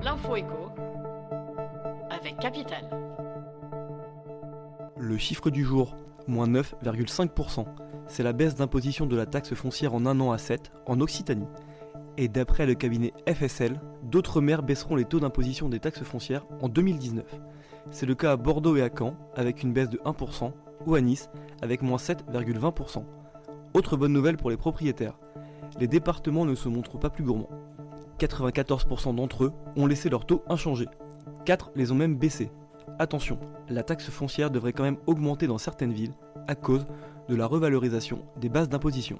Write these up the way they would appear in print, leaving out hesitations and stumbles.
l'info éco avec Capital. Le chiffre du jour, moins 9,5%. C'est la baisse d'imposition de la taxe foncière en 1 an à 7 en Occitanie. Et d'après le cabinet FSL, d'autres maires baisseront les taux d'imposition des taxes foncières en 2019. C'est le cas à Bordeaux et à Caen, avec une baisse de 1%, ou à Nice, avec moins 7,20%. Autre bonne nouvelle pour les propriétaires, les départements ne se montrent pas plus gourmands. 94% d'entre eux ont laissé leur taux inchangé. 4 les ont même baissés. Attention, la taxe foncière devrait quand même augmenter dans certaines villes à cause de la revalorisation des bases d'imposition.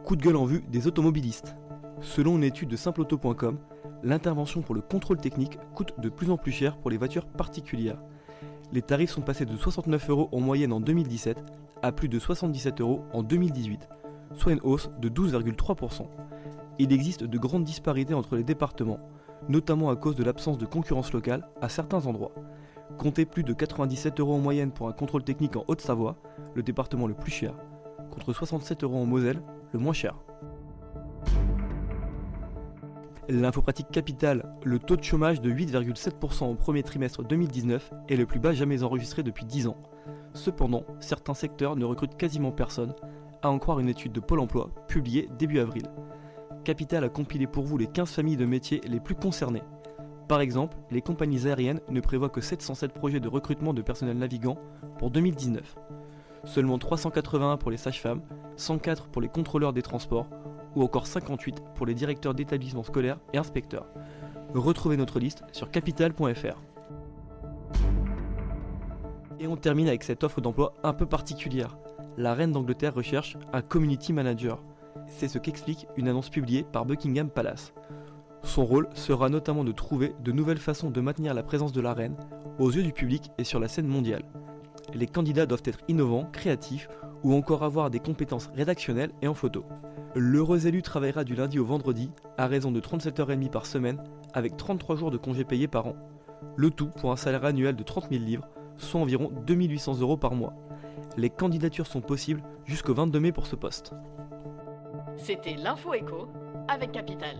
Coup de gueule en vue des automobilistes. Selon une étude de simpleauto.com, l'intervention pour le contrôle technique coûte de plus en plus cher pour les voitures particulières. Les tarifs sont passés de 69 € en moyenne en 2017 à plus de 77 € en 2018, soit une hausse de 12,3%. Il existe de grandes disparités entre les départements, notamment à cause de l'absence de concurrence locale à certains endroits. Comptez plus de 97 € en moyenne pour un contrôle technique en Haute-Savoie, le département le plus cher, contre 67 € en Moselle, le moins cher. L'info pratique capitale, le taux de chômage de 8,7% au premier trimestre 2019 est le plus bas jamais enregistré depuis 10 ans. Cependant, certains secteurs ne recrutent quasiment personne, à en croire une étude de Pôle emploi publiée début avril. Capital a compilé pour vous les 15 familles de métiers les plus concernées. Par exemple, les compagnies aériennes ne prévoient que 707 projets de recrutement de personnel navigant pour 2019. Seulement 381 pour les sages-femmes, 104 pour les contrôleurs des transports, ou encore 58 pour les directeurs d'établissements scolaires et inspecteurs. Retrouvez notre liste sur capital.fr. Et on termine avec cette offre d'emploi un peu particulière. La reine d'Angleterre recherche un community manager. C'est ce qu'explique une annonce publiée par Buckingham Palace. Son rôle sera notamment de trouver de nouvelles façons de maintenir la présence de la reine aux yeux du public et sur la scène mondiale. Les candidats doivent être innovants, créatifs ou encore avoir des compétences rédactionnelles et en photo. L'heureux élu travaillera du lundi au vendredi à raison de 37h30 par semaine avec 33 jours de congés payés par an. Le tout pour un salaire annuel de 30 000 livres, soit environ 2 800 € par mois. Les candidatures sont possibles jusqu'au 22 mai pour ce poste. C'était l'info éco avec Capital.